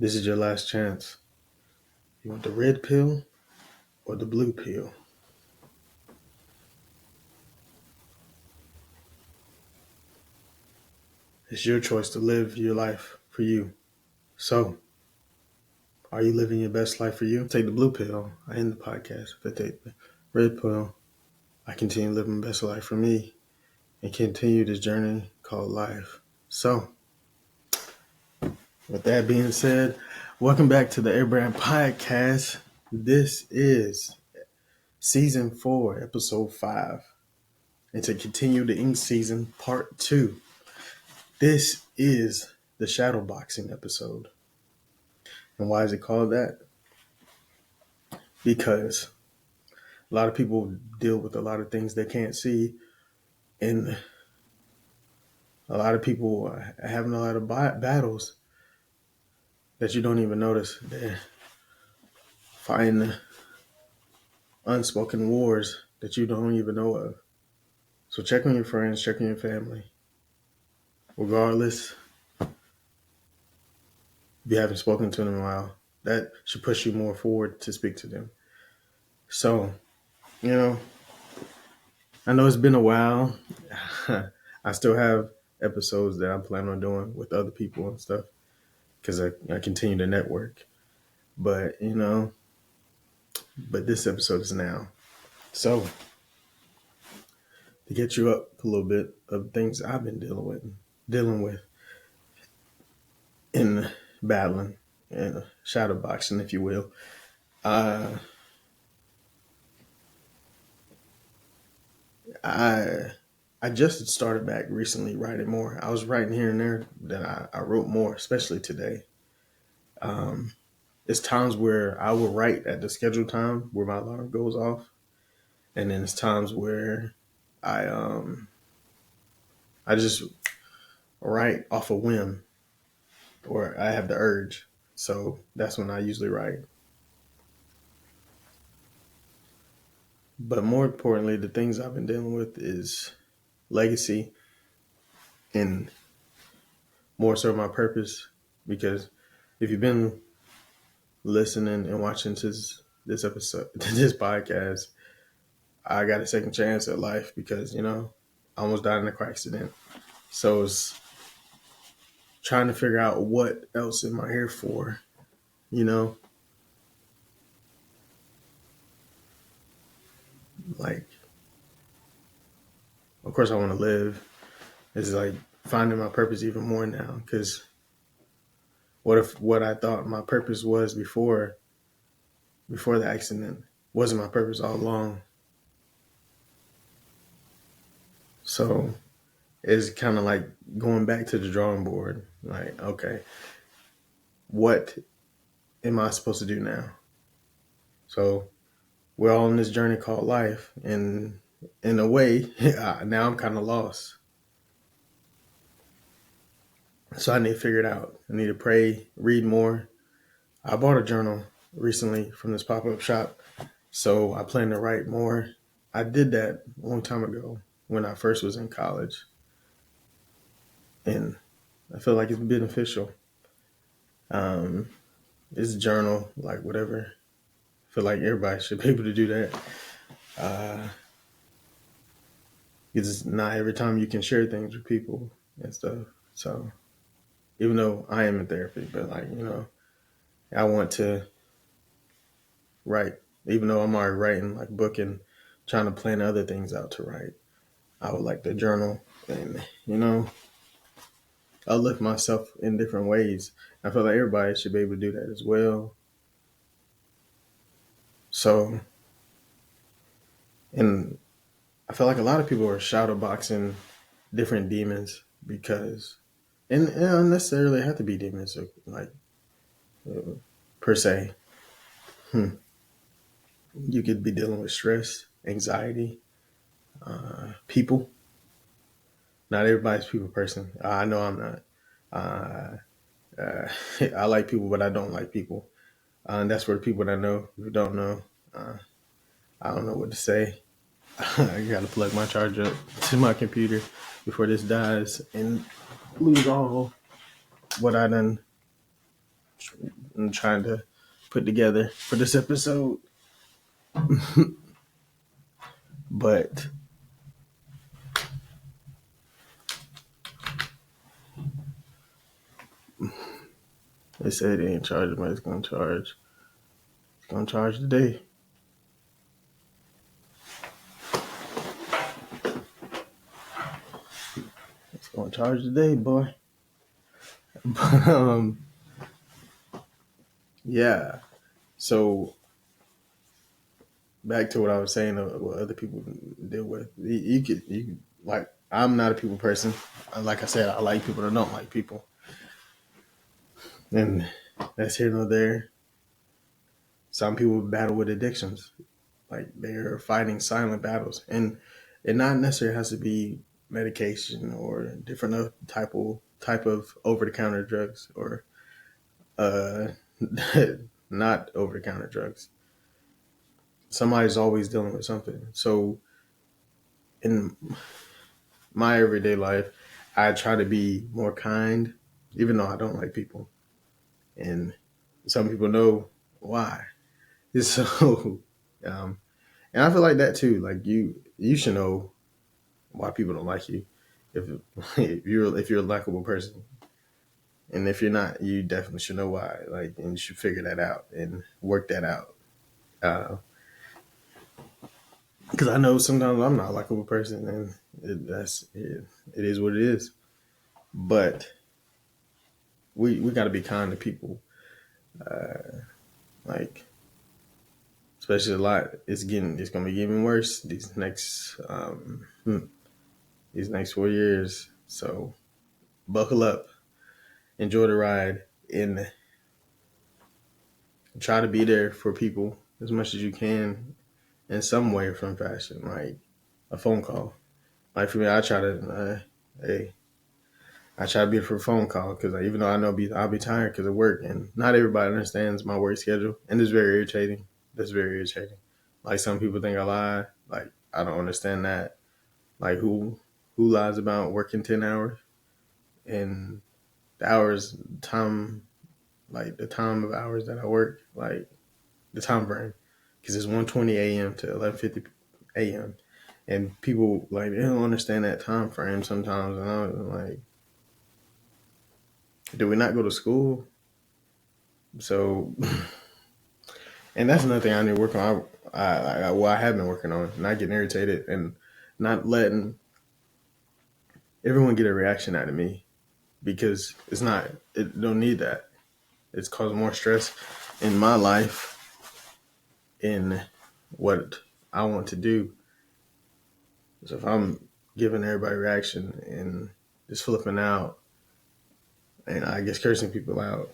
This is your last chance. You want the red pill or the blue pill? It's your choice to live your life for you. So, are you living your best life for you? Take the blue pill. I end the podcast. If I take the red pill, I continue living my best life for me and continue this journey called life. So, with that being said, welcome back to the Heir Brand Podcast. This is Season 4, Episode 5. And to continue the ink season, Part 2. This is the Shadowboxing episode. And why is it called that? Because a lot of people deal with a lot of things they can't see. And a lot of people are having a lot of battles that you don't even notice. They're fighting unspoken wars that you don't even know of. So check on your friends, check on your family. Regardless, if you haven't spoken to them in a while, that should push you more forward to speak to them. So, I know it's been a while. I still have episodes that I'm planning on doing with other people and stuff because I continue to network. But, this episode is now. So, to get you up a little bit of things I've been dealing with in battling and shadowboxing, if you will. I just started back recently writing more. I was writing here and there, then I wrote more, especially today. It's times where I will write at the scheduled time where my alarm goes off, and then it's times where I just write off a whim or I have the urge. So that's when I usually write. But more importantly, the things I've been dealing with is legacy and more so my purpose. Because if you've been listening and watching this episode, this podcast, I got a second chance at life because, I almost died in a car accident. So it's trying to figure out what else am I here for, Like, of course I want to live. It's like finding my purpose even more now because what if what I thought my purpose was before the accident wasn't my purpose all along? So it's kind of like going back to the drawing board. Like, okay, what am I supposed to do now? So we're all on this journey called life. And in a way, now I'm kind of lost. So I need to figure it out. I need to pray, read more. I bought a journal recently from this pop-up shop. So I plan to write more. I did that a long time ago when I first was in college. And I feel like it's beneficial. It's a journal, like whatever. I feel like everybody should be able to do that. Because not every time you can share things with people and stuff. So even though I am in therapy, but I want to write, even though I'm already writing, like booking, trying to plan other things out to write. I would like to journal and, uplift myself in different ways. I feel like everybody should be able to do that as well. So, and I feel like a lot of people are shadowboxing different demons because, and it don't necessarily have to be demons, per se. You could be dealing with stress, anxiety, people. Not everybody's a people person. I know I'm not. I like people, but I don't like people. And that's for the people that know. If you don't know, I don't know what to say. I got to plug my charger up to my computer before this dies and lose all what I done I'm trying to put together for this episode. But they say they ain't charging, but it's gonna charge. It's gonna charge today. It's gonna charge today, boy. But yeah. So back to what I was saying, what other people deal with. You could like. I'm not a people person. Like I said, I like people that don't like people, and that's here nor there. Some people battle with addictions, like they're fighting silent battles, and it not necessarily has to be medication or different type of over the counter drugs or uh not over the counter drugs. Somebody's always dealing with something. So in my everyday life, I try to be more kind, even though I don't like people. And some people know why. So, and I feel like that too. Like you should know why people don't like you. If if you're a likable person, and if you're not, you definitely should know why. Like, and you should figure that out and work that out. Because I know sometimes I'm not a likable person, and it is what it is. But we got to be kind to people. Like, especially a lot. It's gonna be getting worse these next 4 years. So buckle up, enjoy the ride, and try to be there for people as much as you can in some way from fashion, like a phone call. Like for me, I try to be there for a phone call because even though I know I'll be tired because of work, and not everybody understands my work schedule, and it's very irritating. That's very irritating. Like some people think I lie. Like I don't understand that. Like who lies about working 10 hours and the hours time, like the time of hours that I work, like the time frame, because it's 1:20 a.m. to 11:50 a.m. and people like they don't understand that time frame sometimes, and I'm like, do we not go to school? So, and that's another thing I need to work on. I have been working on not getting irritated and not letting everyone get a reaction out of me because it don't need that. It's caused more stress in my life in what I want to do. So if I'm giving everybody a reaction and just flipping out and I guess cursing people out,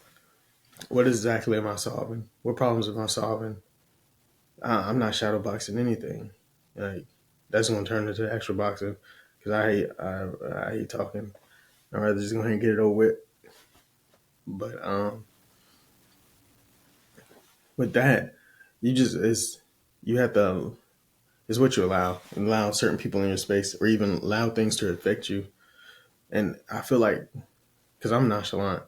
what exactly am I solving? What problems am I solving? I'm not shadowboxing anything. Like that's going to turn into actual boxing because I hate talking. I'd rather just go ahead and get it over with. But with that, you have to it's what you allow certain people in your space or even allow things to affect you. And I feel like because I'm nonchalant,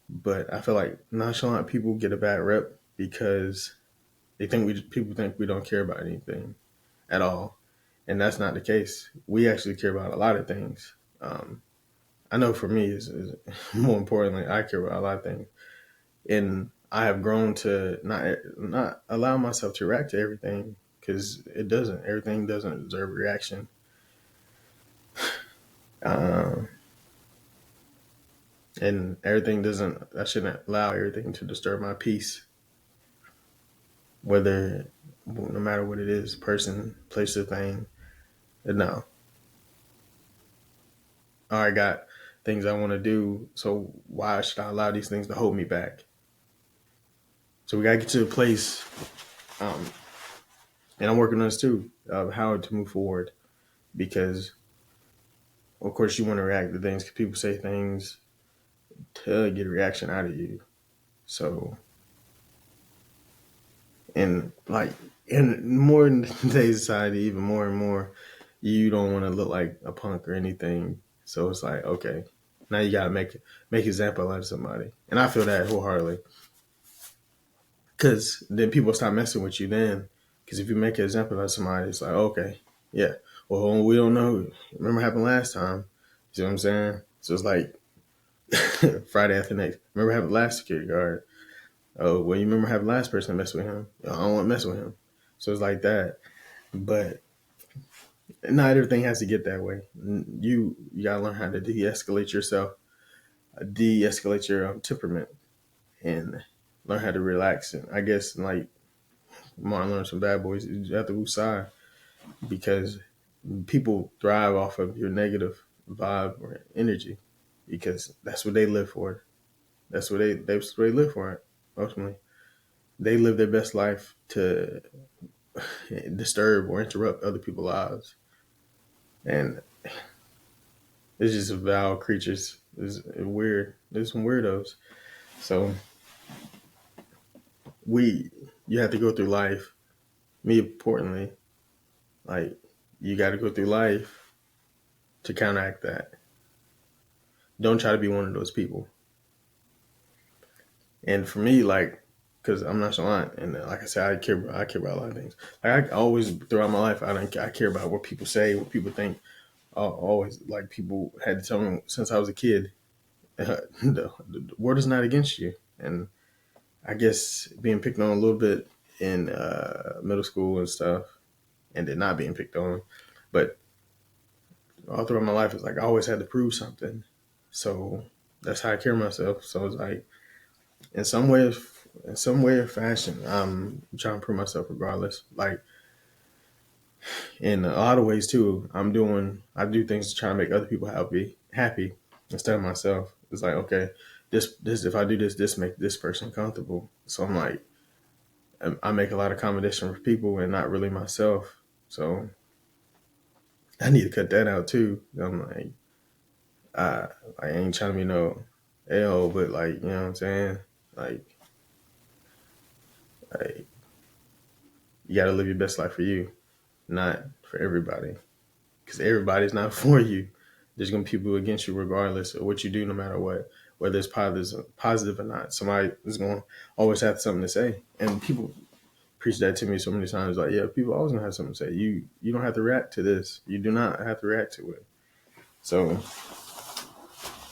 but I feel like nonchalant people get a bad rep because people think we don't care about anything at all, and that's not the case. We actually care about a lot of things. I know for me, is more importantly, I care about a lot of things, and I have grown to not allow myself to react to everything because everything doesn't deserve a reaction. Um, and everything doesn't. I shouldn't allow everything to disturb my peace, whether no matter what it is, person, place, or thing. No, I got things I want to do, so why should I allow these things to hold me back? So we gotta get to a place, um, and I'm working on this too, of how to move forward because, of course, you want to react to things because people say things to get a reaction out of you. So, and like in more in today's society, even more and more, you don't want to look like a punk or anything. So it's like, okay. Now you gotta make example out of somebody, and I feel that wholeheartedly. Because then people stop messing with you. Then, because if you make an example out of somebody, it's like, okay, yeah. Well, we don't know. Remember what happened last time? You see what I'm saying? So it's like Friday after next. Remember what happened last security guard? Oh, well, you remember having last person mess with him? I don't want to mess with him. So it's like that. But not everything has to get that way. You gotta learn how to de-escalate yourself, de-escalate your temperament, and learn how to relax. And I guess like Martin learned some bad boys. You have to lose side because people thrive off of your negative vibe or energy because that's what they live for. That's what they live for. Ultimately, they live their best life to disturb or interrupt other people's lives, and it's just vile creatures. It's weird. There's some weirdos. So you have to go through life. Me importantly, like you got to go through life to counteract that. Don't try to be one of those people. And for me, like, because I'm not nonchalant, and like I said, I care about a lot of things. Like I always throughout my life, I care about what people say, what people think. Always like people had to tell me since I was a kid, the word is not against you. And I guess being picked on a little bit in middle school and stuff, and then not being picked on, but all throughout my life, it's like I always had to prove something. So that's how I carry myself. So it's like in some way, or fashion, I'm trying to prove myself regardless. Like in a lot of ways too, I do things to try to make other people happy instead of myself. It's like, okay, this if I do this make this person comfortable. So I'm like, I make a lot of accommodation for people and not really myself. So I need to cut that out too. I'm like, I ain't trying to be no L, but like, you know what I'm saying? Like you got to live your best life for you, not for everybody. Because everybody's not for you. There's going to be people against you regardless of what you do, no matter what, whether it's positive or not. Somebody is going to always have something to say. And people preach that to me so many times. Like, yeah, people always going to have something to say. You don't have to react to this. You do not have to react to it. So,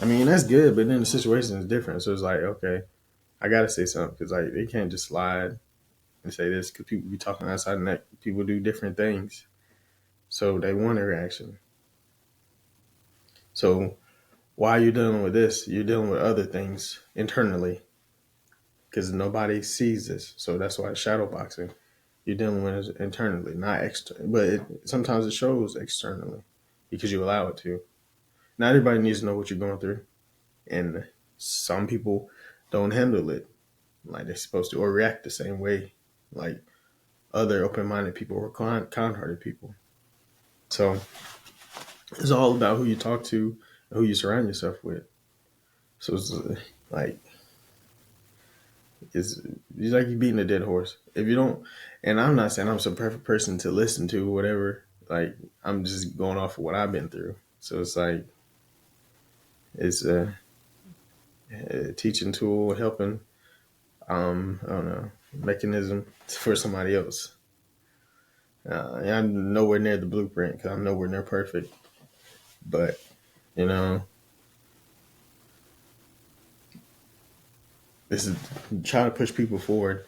I mean, that's good, but then the situation is different. So it's like, okay, I got to say something because like they can't just slide and say this because people be talking outside the neck. People do different things. So they want a reaction. So while you're dealing with this, you're dealing with other things internally because nobody sees this. So that's why shadowboxing, you're dealing with it internally, not externally. But sometimes it shows externally because you allow it to. Not everybody needs to know what you're going through. And some people don't handle it like they're supposed to or react the same way like other open-minded people or kind-hearted people. So it's all about who you talk to and who you surround yourself with. So it's like it's like you beating a dead horse. If you don't, and I'm not saying I'm some perfect person to listen to, whatever. Like I'm just going off of what I've been through. So it's like it's a teaching tool, helping. I don't know, mechanism for somebody else. And I'm nowhere near the blueprint because I'm nowhere near perfect. But you know, this is trying to push people forward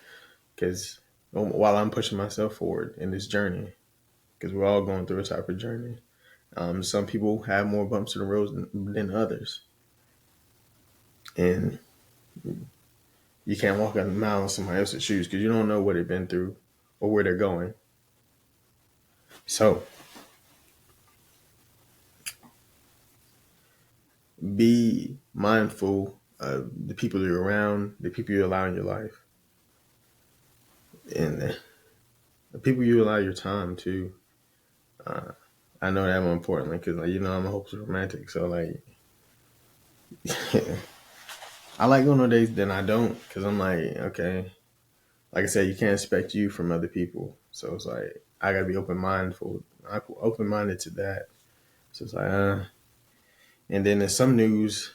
because while I'm pushing myself forward in this journey, because we're all going through a type of journey. Some people have more bumps in the road than others, and you can't walk a mile in somebody else's shoes because you don't know what they've been through or where they're going. So be mindful of the people you're around, the people you allow in your life, and the people you allow your time to. I know that more importantly because, like, you know, I'm a hopeless romantic. So, like, I like going on dates, then I don't because I'm like, okay, like I said, you can't expect you from other people. So it's like I gotta be open minded to that. So it's like, and then there's some news.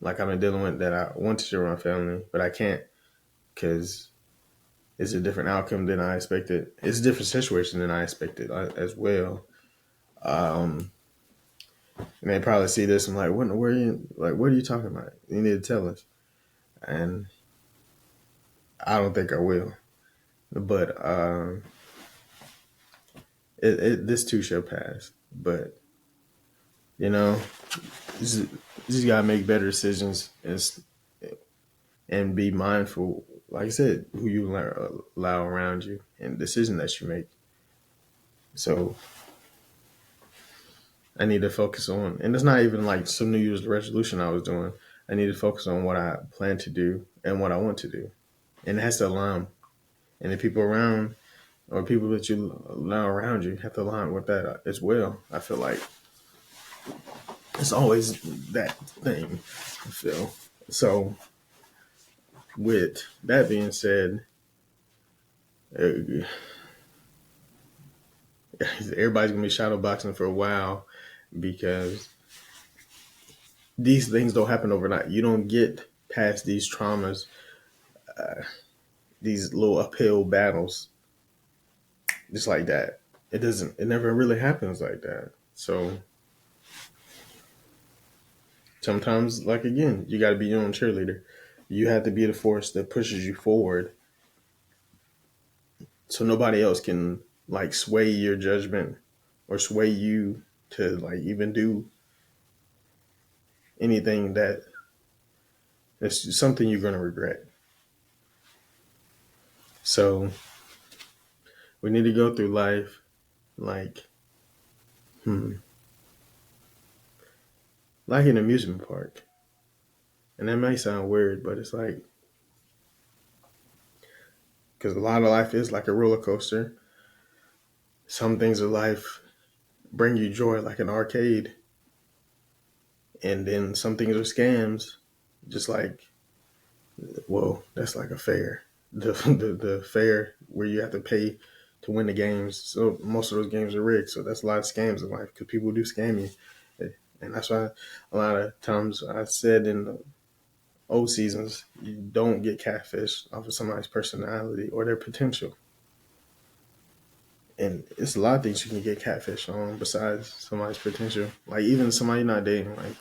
like I've been dealing with that I wanted to run family, but I can't because it's a different outcome than I expected. It's a different situation than I expected as well. And they probably see this and like, what are you talking about? You need to tell us. And I don't think I will. But this too shall pass. But you know, just gotta make better decisions and be mindful. Like I said, who you allow around you and decision that you make. So I need to focus on, and it's not even like some New Year's resolution I was doing. I need to focus on what I plan to do and what I want to do, and it has to align. And the people around or people that you allow around you have to align with that as well. I feel like it's always that thing. I feel so. With that being said, everybody's gonna be shadowboxing for a while because these things don't happen overnight. You don't get past these traumas, these little uphill battles, just like that. It doesn't. It never really happens like that. So sometimes, like again, you got to be your own cheerleader. You have to be the force that pushes you forward, so nobody else can like sway your judgment or sway you to like even do anything that is something you're going to regret. So we need to go through life like, like an amusement park. And that may sound weird, but it's like, because a lot of life is like a roller coaster. Some things in life bring you joy, like an arcade. And then some things are scams, just like, well, that's like a fair. The fair where you have to pay to win the games. So most of those games are rigged. So that's a lot of scams in life because people do scam you. And that's why a lot of times I said in the old seasons, you don't get catfish off of somebody's personality or their potential. And it's a lot of things you can get catfish on besides somebody's potential. Like even somebody you're not dating, like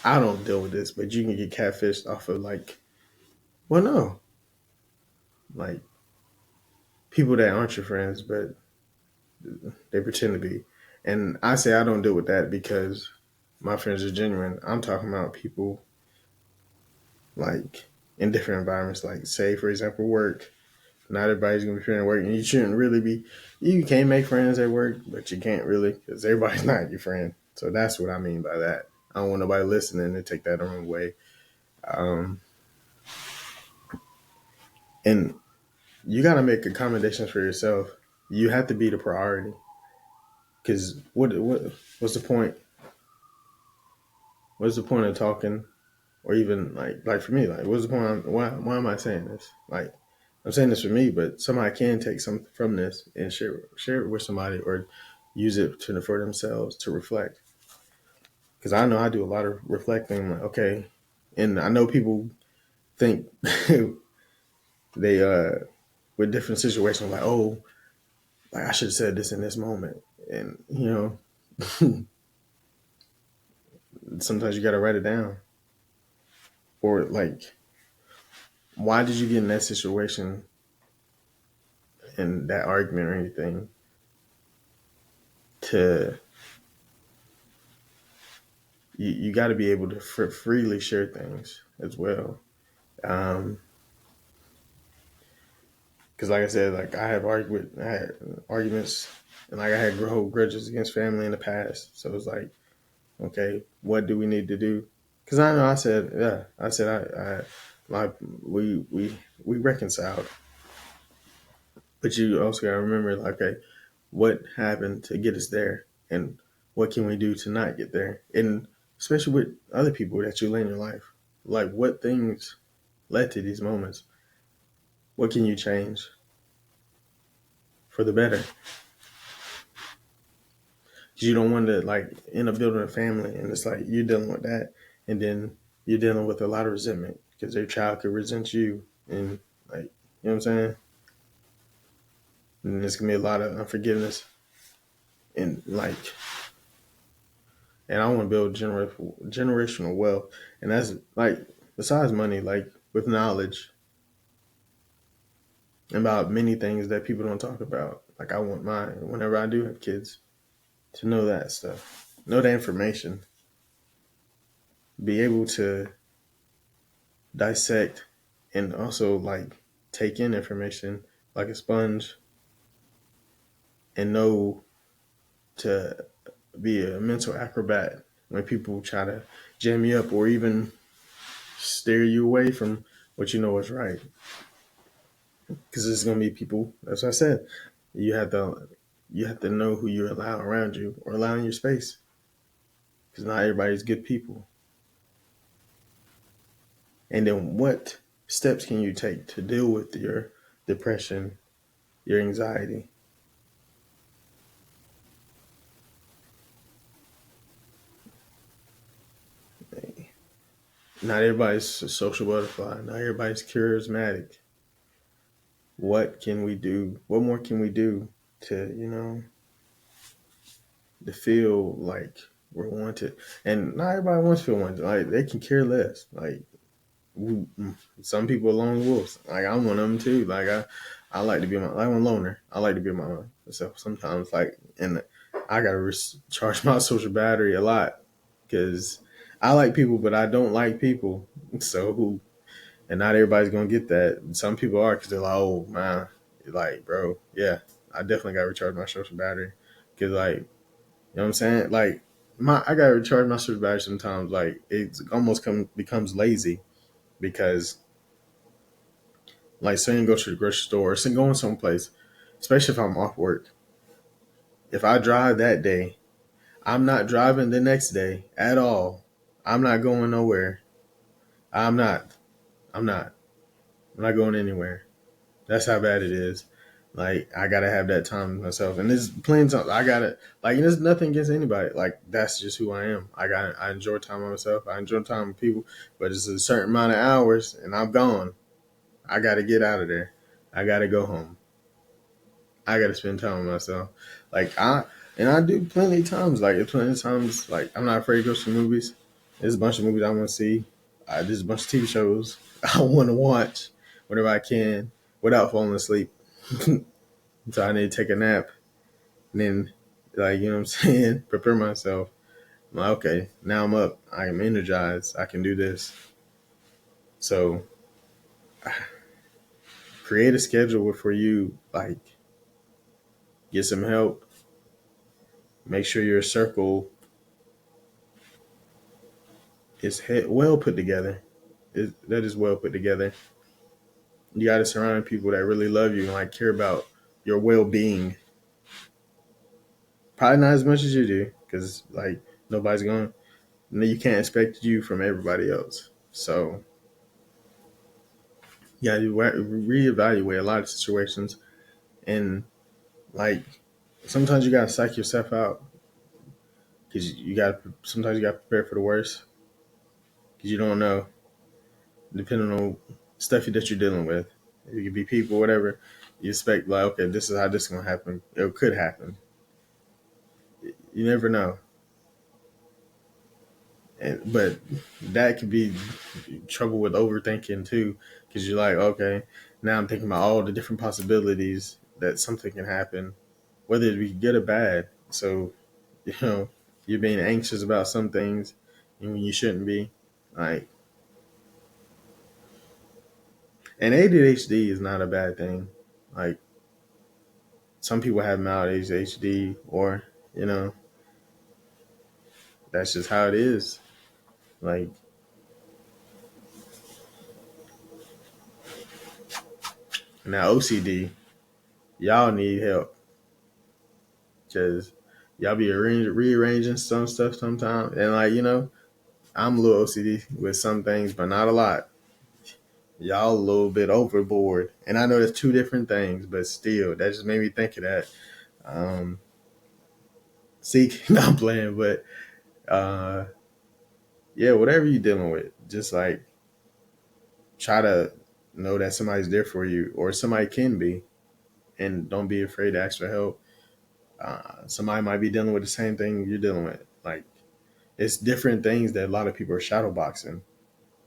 I don't deal with this, but you can get catfished off of like, well, no, like people that aren't your friends, but they pretend to be. And I say I don't deal with that because my friends are genuine. I'm talking about people like in different environments, like say for example, work. Not everybody's gonna be friends at work, and you shouldn't really be. You can make friends at work, but you can't really because everybody's not your friend. So that's what I mean by that. I don't want nobody listening to take that the wrong way. Um, and you got to make accommodations for yourself. You have to be the priority. Because what's the point? What's the point of talking, or even like for me, like what's the point? Why am I saying this? Like I'm saying this for me, but somebody can take something from this and share it with somebody, or use it for themselves to reflect. Because I know I do a lot of reflecting. Like okay, and I know people think they with different situations like oh like I should have said this in this moment, and you know sometimes you got to write it down, or like why did you get in that situation in that argument or anything to you got to be able to freely share things as well. Because like I said, like I had arguments and like I had hold grudges against family in the past. So it's like, okay, what do we need to do? Because I know I said I like we reconciled, but you also got to remember, like, okay, what happened to get us there, and what can we do to not get there, and especially with other people that you lay in your life, like what things led to these moments. What can you change for the better? Because you don't want to like end up building a family, and it's like you're dealing with that, and then you're dealing with a lot of resentment because their child could resent you, and like you know what I'm saying. And there's gonna be a lot of unforgiveness, and like, and I want to build generational wealth, and that's like besides money, like with knowledge about many things that people don't talk about. Like I want mine whenever I do have kids to know that stuff, know the information, be able to dissect and also like take in information like a sponge and know to be a mental acrobat when people try to jam you up or even steer you away from what you know is right. Because there's gonna be people, as I said, you have to you have to know who you allow around you or allow in your space. Because not everybody's good people. And then what steps can you take to deal with your depression, your anxiety? Not everybody's a social butterfly. Not everybody's charismatic. What can we do? What more can we do to, to feel like we're wanted? And not everybody wants to feel wanted. Like they can care less. Like some people are lone wolves. Like I'm one of them too. Like I like to be like I'm a loner. I like to be my myself sometimes. Like and I gotta recharge my social battery a lot because I like people, but I don't like people. So and not everybody's gonna get that. Some people are because they're like, oh man, like bro, yeah, I definitely gotta recharge my social battery because like you know what I'm saying. Like I gotta recharge my social battery sometimes. Like it almost becomes lazy because like saying go to the grocery store or saying going someplace, especially if I'm off work. If I drive that day, I'm not driving the next day at all. I'm not going nowhere. I'm not. I'm not. I'm not going anywhere. That's how bad it is. Like I gotta have that time myself, and there's plenty of times I gotta like. And there's nothing against anybody. Like that's just who I am. I enjoy time with myself. I enjoy time with people, but it's a certain amount of hours, and I'm gone. I gotta get out of there. I gotta go home. I gotta spend time with myself. Like I do plenty of times. Like plenty of times. Like I'm not afraid to go to movies. There's a bunch of movies I want to see. There's a bunch of TV shows I want to watch whenever I can without falling asleep. So I need to take a nap and then, like, you know what I'm saying? Prepare myself. I'm like, okay, now I'm up. I am energized. I can do this. So create a schedule for you. Like, get some help. Make sure your circle is well put together. That is well put together. You got to surround people that really love you and like care about your well being. Probably not as much as you do, because like nobody's going. You can't expect you from everybody else. So yeah, you reevaluate a lot of situations, and like sometimes you gotta psych yourself out because you got sometimes you got to prepare for the worst because you don't know depending on stuff that you're dealing with. It could be people, whatever. You expect like, okay, this is how this is gonna happen. It could happen. You never know. But that could be trouble with overthinking too, because you're like, okay, now I'm thinking about all the different possibilities that something can happen, whether it be good or bad. So, you know, you're being anxious about some things when you shouldn't be. Like, and ADHD is not a bad thing. Like, some people have mild ADHD, or you know, that's just how it is. Like, now OCD, y'all need help because y'all be rearranging some stuff sometimes. And like, I'm a little OCD with some things, but not a lot. Y'all a little bit overboard. And I know there's two different things, but still, that just made me think of that. Um, seek. No, I'm playing, but yeah, whatever you're dealing with, just like try to know that somebody's there for you, or somebody can be, and don't be afraid to ask for help. Somebody might be dealing with the same thing you're dealing with. Like, it's different things that a lot of people are shadowboxing,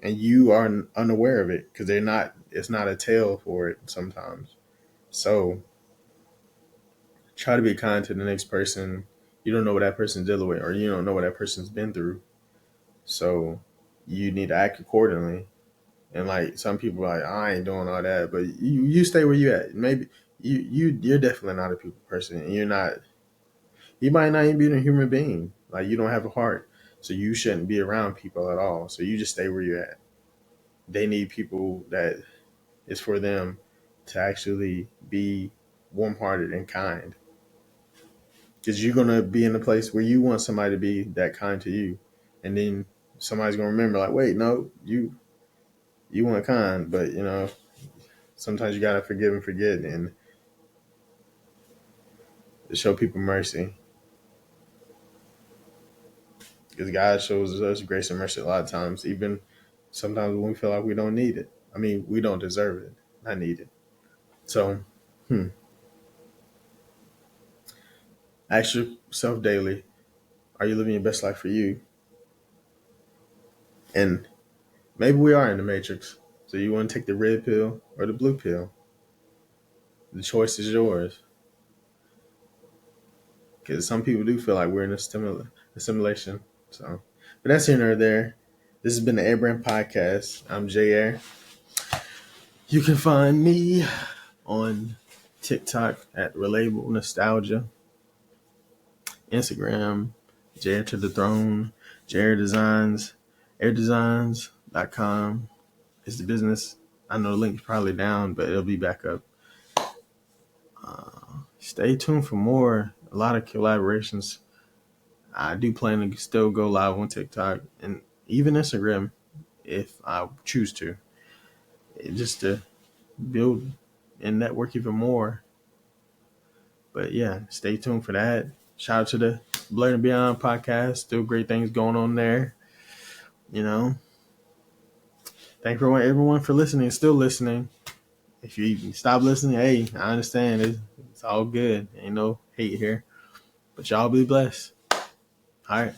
and you are unaware of it because they're not. It's not a tale for it sometimes. So try to be kind to the next person. You don't know what that person's dealing with, or you don't know what that person's been through. So you need to act accordingly. And like some people are like, I ain't doing all that, but you stay where you at. Maybe you're definitely not a people person, and you're not. You might not even be a human being. Like, you don't have a heart, so you shouldn't be around people at all. So you just stay where you're at. They need people that is for them to actually be warm-hearted and kind, because you're gonna be in a place where you want somebody to be that kind to you, and then somebody's gonna remember, like, wait, no, you weren't kind, but sometimes you gotta forgive and forget, and show people mercy, because God shows us grace and mercy a lot of times, even sometimes when we feel like we don't need it. I mean, we don't deserve it, not need it. So, ask yourself daily: are you living your best life for you? And maybe we are in the matrix. So you want to take the red pill or the blue pill? The choice is yours. Because some people do feel like we're in a simulation. So, but that's here nor there. This has been the Heir Brand Podcast. I'm J Air. You can find me on TikTok at Relatable Nostalgia, Instagram, J to the Throne, J Designs, airdesigns.com is the business. I know the link's probably down, but it'll be back up. Stay tuned for more. A lot of collaborations. I do plan to still go live on TikTok and even Instagram if I choose to, just to build and network even more. But yeah, stay tuned for that. Shout out to the Blurred and Beyond podcast. Still great things going on there. Thank you everyone for listening. Still listening. If you stop listening, hey, I understand. It's all good. Ain't no hate here. But y'all be blessed. All right.